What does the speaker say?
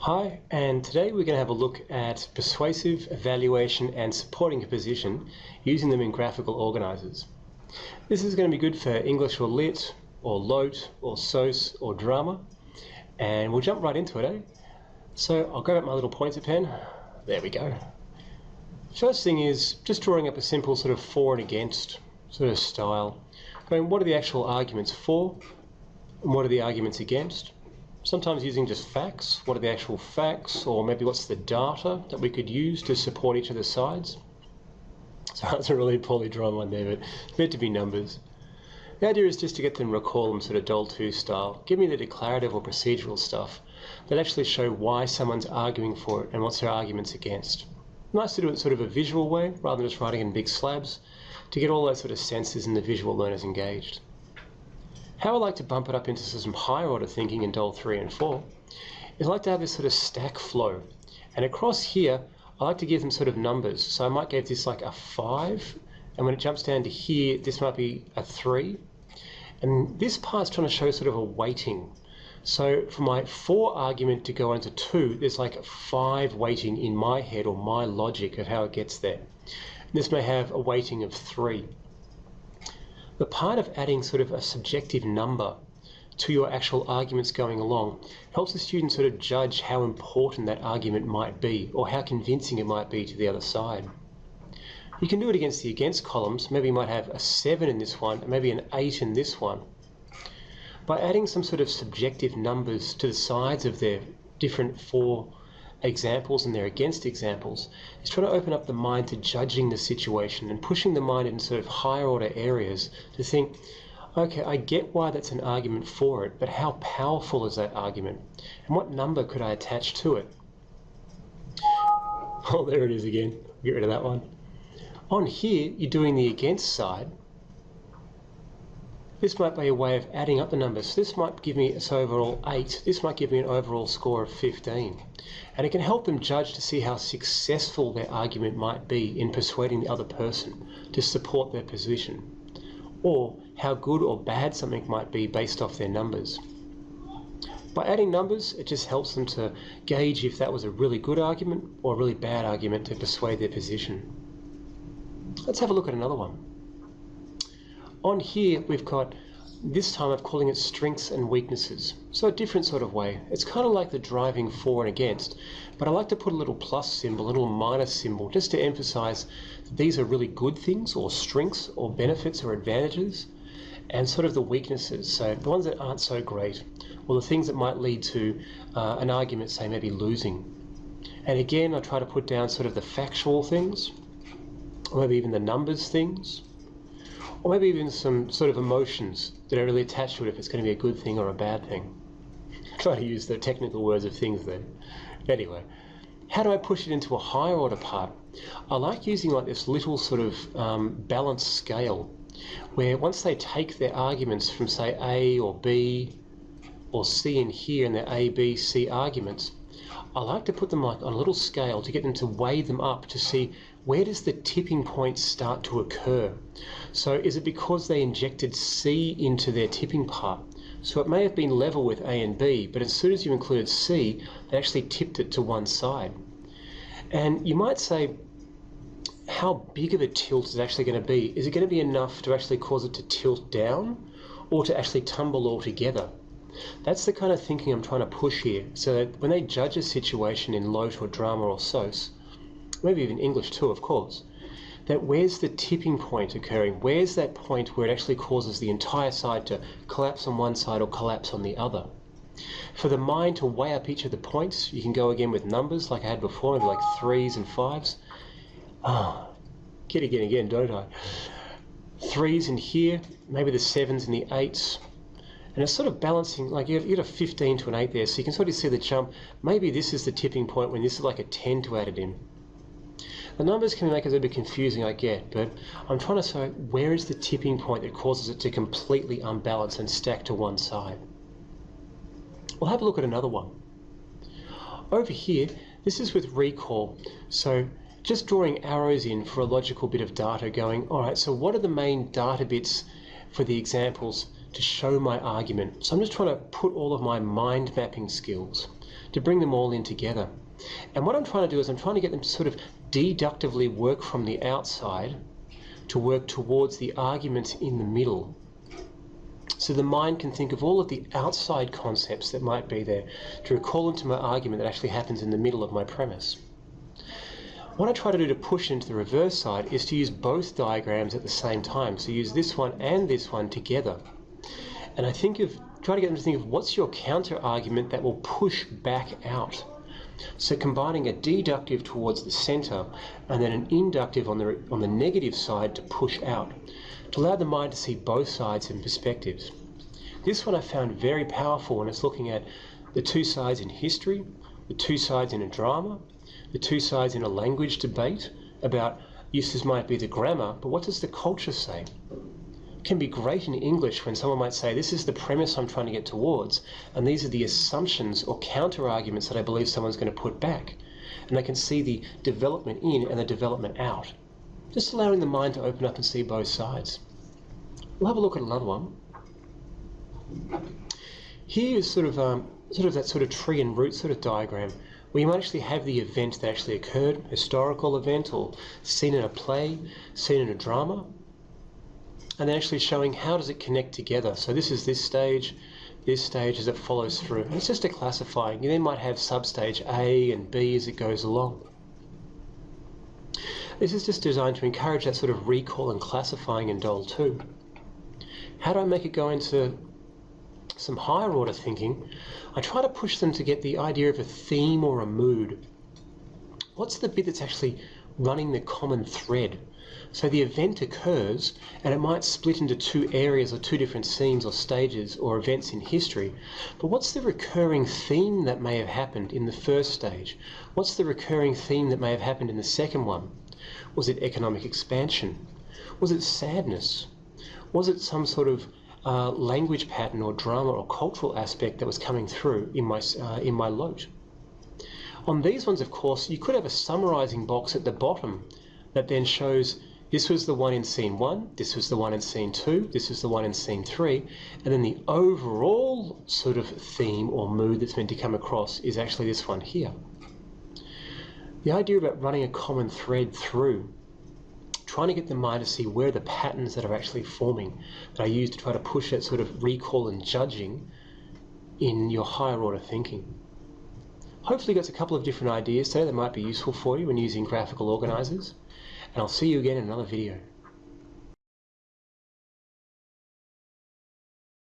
Hi, and today we're going to have a look at persuasive, evaluation and supporting composition using them in graphical organisers. This is going to be good for English or Lit, or LOT, or SOS, or drama, and we'll jump right into it, eh? So I'll grab out my little pointer pen. There we go. First thing is just drawing up a simple sort of for and against sort of style. Going, what are the actual arguments for, and what are the arguments against? Sometimes using just facts, what are the actual facts, or maybe what's the data that we could use to support each of the sides. So that's a really poorly drawn one there, but it's meant to be numbers. The idea is just to get them recall them sort of Doll 2 style. Give me the declarative or procedural stuff that actually show why someone's arguing for it and what's their arguments against. Nice to do it in sort of a visual way rather than just writing in big slabs to get all those sort of senses and the visual learners engaged. How I like to bump it up into some higher order thinking in Doll 3 and 4 is I like to have this sort of stack flow. And across here, I like to give them sort of numbers. So I might give this like a 5, and when it jumps down to here, this might be a 3. And this part's trying to show sort of a weighting. So for my 4 argument to go into 2, there's like a 5 weighting in my head or my logic of how it gets there. And this may have a weighting of 3. The part of adding sort of a subjective number to your actual arguments going along helps the student sort of judge how important that argument might be or how convincing it might be to the other side. You can do it against the against columns. Maybe you might have a 7 in this one and maybe an 8 in this one. By adding some sort of subjective numbers to the sides of their different 4 examples and their against examples, is trying to open up the mind to judging the situation and pushing the mind in sort of higher order areas to think, okay, I get why that's an argument for it, but how powerful is that argument? And what number could I attach to it? Oh, there it is again. Get rid of that one. On here, you're doing the against side. This might be a way of adding up the numbers. So this might give me this overall 8. This might give me an overall score of 15. And it can help them judge to see how successful their argument might be in persuading the other person to support their position, or how good or bad something might be based off their numbers. By adding numbers, it just helps them to gauge if that was a really good argument or a really bad argument to persuade their position. Let's have a look at another one. On here, we've got, this time I'm calling it strengths and weaknesses. So a different sort of way. It's kind of like the driving for and against, but I like to put a little plus symbol, a little minus symbol, just to emphasize that these are really good things or strengths or benefits or advantages, and sort of the weaknesses. So the ones that aren't so great, or the things that might lead to an argument, say maybe losing. And again, I try to put down sort of the factual things, or maybe even the numbers things, or maybe even some sort of emotions that are really attached to it if it's going to be a good thing or a bad thing. Try to use the technical words of things there. Anyway, how do I push it into a higher order part? I like using like this little sort of balanced scale where once they take their arguments from say A or B or C in here and their A, B, C arguments, I like to put them like on a little scale to get them to weigh them up to see where does the tipping point start to occur. So is it because they injected C into their tipping part? So it may have been level with A and B, but as soon as you included C, they actually tipped it to one side. And you might say, how big of a tilt is it actually going to be? Is it going to be enough to actually cause it to tilt down or to actually tumble altogether? That's the kind of thinking I'm trying to push here, so that when they judge a situation in LOT or drama or SOS, maybe even English too, of course, that where's the tipping point occurring? Where's that point where it actually causes the entire side to collapse on one side or collapse on the other? For the mind to weigh up each of the points, you can go again with numbers like I had before, maybe like 3s and 5s. Get again, don't I? 3s in here, maybe the 7s and the 8s. And it's sort of balancing, like you get a 15 to an 8 there, so you can sort of see the jump. Maybe this is the tipping point when this is like a 10 to add it in. The numbers can make it a little bit confusing, I get, but I'm trying to say where is the tipping point that causes it to completely unbalance and stack to one side. We'll have a look at another one. Over here, this is with recall. So just drawing arrows in for a logical bit of data going, all right, so what are the main data bits for the examples to show my argument? So I'm just trying to put all of my mind mapping skills to bring them all in together. And what I'm trying to do is I'm trying to get them to sort of deductively work from the outside to work towards the arguments in the middle. So the mind can think of all of the outside concepts that might be there to recall into my argument that actually happens in the middle of my premise. What I try to do to push into the reverse side is to use both diagrams at the same time. So use this one and this one together. And I try to get them to think of what's your counter argument that will push back out. So combining a deductive towards the center and then an inductive on the negative side to push out, to allow the mind to see both sides and perspectives. This one I found very powerful when it's looking at the two sides in history, the two sides in a drama, the two sides in a language debate about, yes, this might be the grammar, but what does the culture say? It can be great in English when someone might say, this is the premise I'm trying to get towards, and these are the assumptions or counter-arguments that I believe someone's going to put back. And they can see the development in and the development out. Just allowing the mind to open up and see both sides. We'll have a look at another one. Here is sort of that sort of tree and root sort of diagram, where you might actually have the event that actually occurred, historical event or seen in a play, seen in a drama, and then actually showing how does it connect together. So this is this stage as it follows through. And it's just a classifying. You then might have substage A and B as it goes along. This is just designed to encourage that sort of recall and classifying in DOL 2. How do I make it go into some higher order thinking? I try to push them to get the idea of a theme or a mood. What's the bit that's actually running the common thread? So the event occurs and it might split into two areas or two different scenes or stages or events in history. But what's the recurring theme that may have happened in the first stage? What's the recurring theme that may have happened in the second one? Was it economic expansion? Was it sadness? Was it some sort of language pattern or drama or cultural aspect that was coming through in my lote? On these ones, of course, you could have a summarizing box at the bottom that then shows this was the one in scene 1, this was the one in scene 2, this is the one in scene 3, and then the overall sort of theme or mood that's meant to come across is actually this one here. The idea about running a common thread through, trying to get the mind to see where the patterns that are actually forming that I use to try to push that sort of recall and judging in your higher order thinking. Hopefully you got a couple of different ideas today that might be useful for you when using graphical organisers, and I'll see you again in another video.